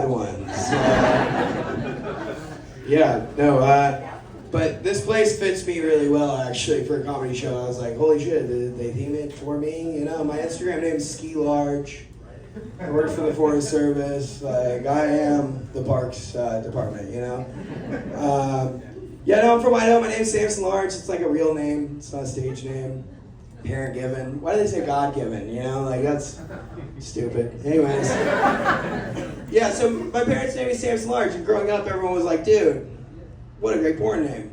bad ones. But this place fits me really well, actually, for a comedy show. I was like, holy shit, did they theme it for me? You know, my Instagram name is Ski Large. I work for the Forest Service. Like, I am the Parks Department, you know? I'm from Idaho. My name's Samson Large. It's like a real name. It's not a stage name. Parent given. Why do they say God given? You know, like, that's stupid. Anyways. Yeah, so my parents' name is Samson Large, and growing up, everyone was like, dude, what a great porn name.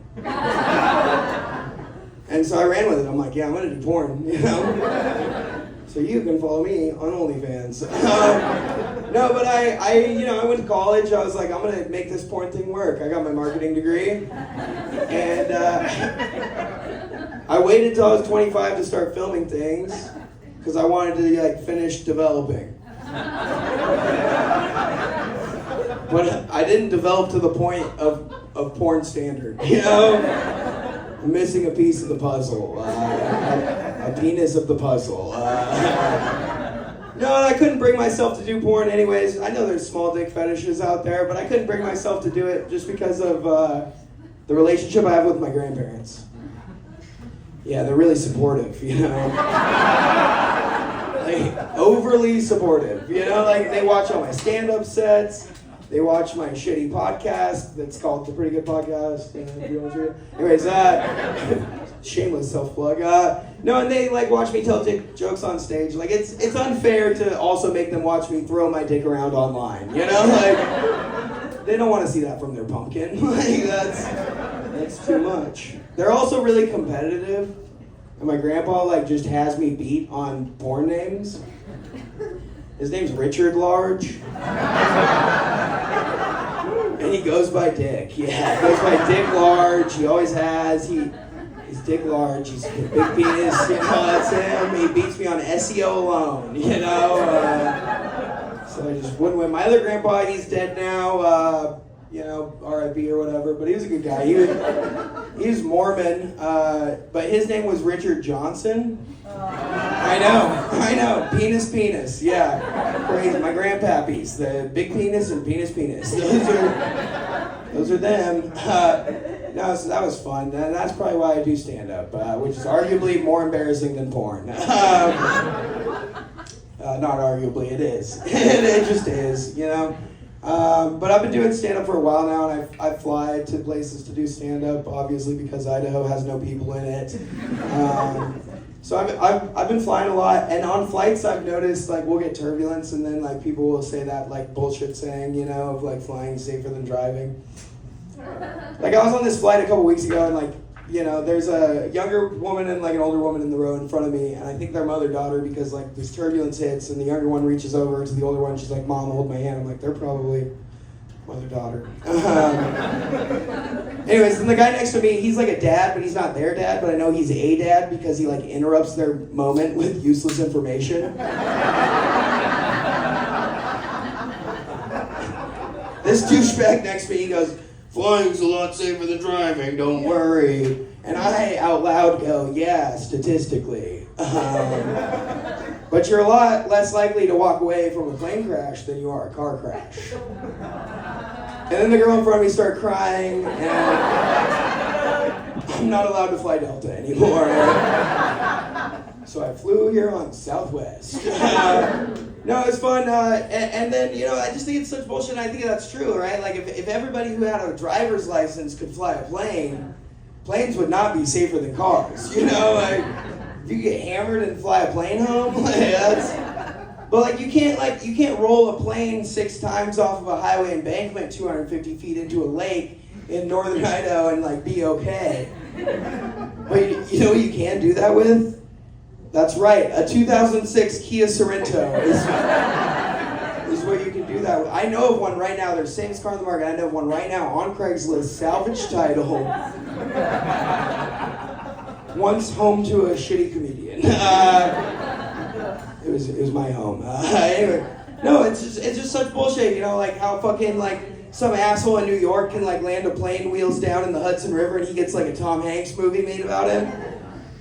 And so I ran with it. I'm like, yeah, I'm gonna do porn, you know? So you can follow me on OnlyFans. No, but I went to college. I was like, I'm gonna make this porn thing work. I got my marketing degree, and I waited till I was 25 to start filming things because I wanted to finish developing. But I didn't develop to the point of porn standard. You know, I'm missing a piece of the puzzle. A penis of the puzzle. No, I couldn't bring myself to do porn anyways. I know there's small dick fetishes out there, but I couldn't bring myself to do it just because of the relationship I have with my grandparents. Yeah, they're really supportive, you know? Like, overly supportive, you know? Like, they watch all my stand-up sets. They watch my shitty podcast that's called The Pretty Good Podcast. Anyways, shameless self-plug. No, and they watch me tell dick jokes on stage. Like, it's unfair to also make them watch me throw my dick around online. You know, like, they don't want to see that from their pumpkin. Like, that's too much. They're also really competitive, and my grandpa just has me beat on porn names. His name's Richard Large. And he goes by Dick. Yeah, he goes by Dick Large. He always has. He's Dick Large. He's a big penis. You know, that's him. He beats me on SEO alone. You know. So I just wouldn't win. My other grandpa, he's dead now. R.I.P. or whatever. But he was a good guy. He was Mormon. But his name was Richard Johnson. I know. Penis. Yeah. Crazy. My grandpappies. The big penis and penis. Those are them. No, so that was fun. And that's probably why I do stand-up, which is arguably more embarrassing than porn. Not arguably, it is. It just is, you know? But I've been doing stand-up for a while now, and I fly to places to do stand-up, obviously, because Idaho has no people in it. So I've been flying a lot, and on flights I've noticed we'll get turbulence, and then people will say that bullshit saying, you know, of flying is safer than driving. I was on this flight a couple weeks ago, and there's a younger woman and an older woman in the row in front of me, and I think they're mother-daughter because this turbulence hits, and the younger one reaches over to the older one. She's like, "Mom, hold my hand." I'm like, "They're probably mother-daughter." Anyways, then the guy next to me, he's like a dad, but he's not their dad, but I know he's a dad because he interrupts their moment with useless information. This douchebag next to me, he goes, "Flying's a lot safer than driving, don't worry." And I out loud go, "Yeah, statistically. But you're a lot less likely to walk away from a plane crash than you are a car crash." And then the girl in front of me started crying, and I'm not allowed to fly Delta anymore. So I flew here on Southwest. No, it's fun. And then, I just think it's such bullshit, and I think that's true, right? If everybody who had a driver's license could fly a plane, planes would not be safer than cars, you know? If you get hammered and fly a plane home, But you can't roll a plane 6 times off of a highway embankment 250 feet into a lake in northern Idaho and be okay. But you know what you can do that with? That's right, a 2006 Kia Sorento is what you can do that with. I know of one right now. There's the same car in the market. I know of one right now on Craigslist, salvage title. Once home to a shitty comedian. It was my home. Anyway, no, it's just such bullshit. How fucking some asshole in New York can land a plane wheels down in the Hudson River and he gets a Tom Hanks movie made about him.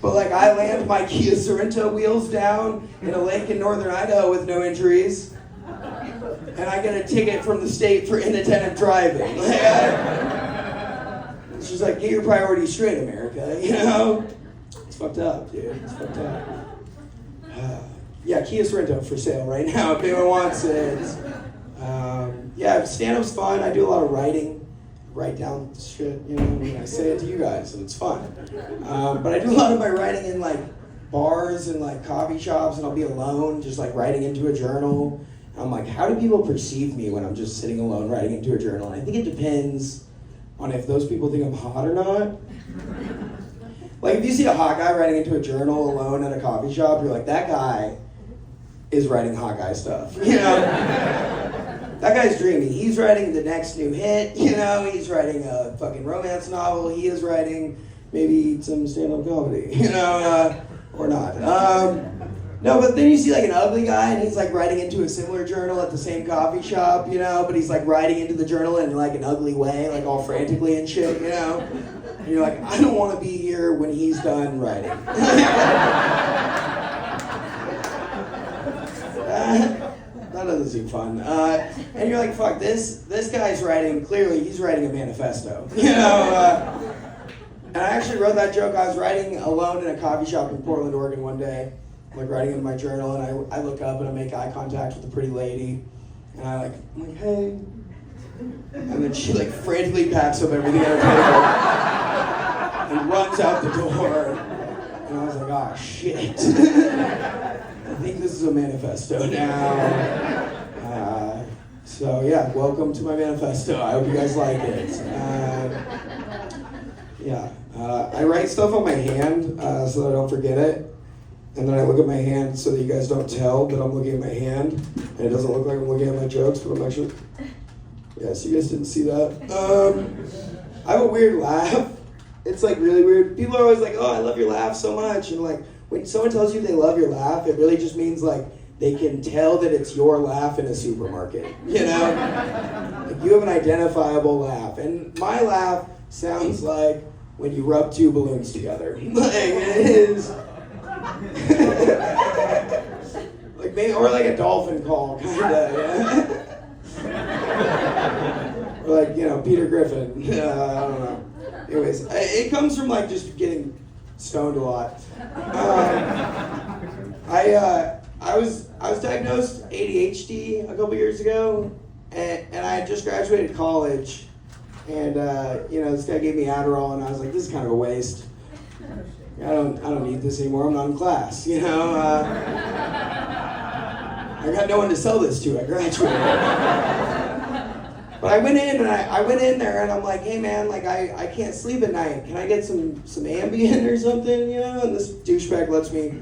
But I land my Kia Sorento wheels down in a lake in northern Idaho with no injuries. and I get a ticket from the state for inattentive driving. She's like, get your priorities straight, America, you know? It's fucked up, dude. It's fucked up. Yeah, Kia Sorento for sale right now if anyone wants it. Yeah, stand-up's fun. I do a lot of writing. Write down shit, you know, and I say it to you guys, and it's fun. But I do a lot of my writing in like bars and like coffee shops, and I'll be alone, just like writing into a journal. And I'm like, how do people perceive me when I'm just sitting alone writing into a journal? And I think it depends on if those people think I'm hot or not. Like if you see a hot guy writing into a journal alone at a coffee shop, you're like, that guy is writing hot guy stuff, you know? That guy's dreaming. He's writing the next new hit, you know? He's writing a fucking romance novel. He is writing maybe some stand-up comedy, you know? Or not. No, but then you see like an ugly guy and he's like writing into a similar journal at the same coffee shop, you know? But he's like writing into the journal in like an ugly way, like all frantically and shit, you know? And you're like, I don't want to be here when he's done writing. That doesn't seem fun. And you're like, fuck, this guy's writing, clearly he's writing a manifesto. You know? And I actually wrote that joke. I was writing alone in a coffee shop in Portland, Oregon one day. I'm like writing in my journal, and I look up and I make eye contact with a pretty lady. And I'm like, hey. And then she like frantically packs up everything at her table and runs out the door. And I was like, oh shit. I think this is a manifesto now. So yeah, welcome to my manifesto. I hope you guys like it. I write stuff on my hand so that I don't forget it. And then I look at my hand so that you guys don't tell that I'm looking at my hand. And it doesn't look like I'm looking at my jokes, but I'm actually... Yeah, so you guys didn't see that. I have a weird laugh. It's like really weird. People are always like, oh, I love your laugh so much. And like, when someone tells you they love your laugh, it really just means like they can tell that it's your laugh in a supermarket, you know? Like you have an identifiable laugh. And my laugh sounds like when you rub two balloons together. Like it is... like maybe, or like a dolphin call, kinda, yeah? Or like, you know, Peter Griffin, I don't know. Anyways, it comes from like just getting stoned a lot. I was diagnosed ADHD a couple years ago, and I had just graduated college, and you know, this guy gave me Adderall, and I was like, this is kind of a waste. I don't need this anymore. I'm not in class, you know. I got no one to sell this to. I graduated. But I went in and I went in there and I'm like, hey man, like I can't sleep at night. Can I get some Ambien or something, you know? And this douchebag lets me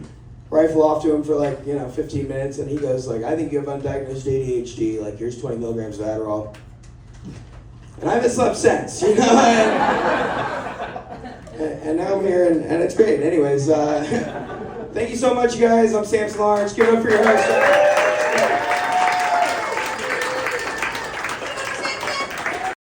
rifle off to him for like, you know, 15 minutes, and he goes like, I think you have undiagnosed ADHD. Like here's 20 milligrams of Adderall. And I haven't slept since, you know. And now I'm here, and it's great. Anyways, thank you so much, you guys. I'm Samson Lawrence. Give it up for your host.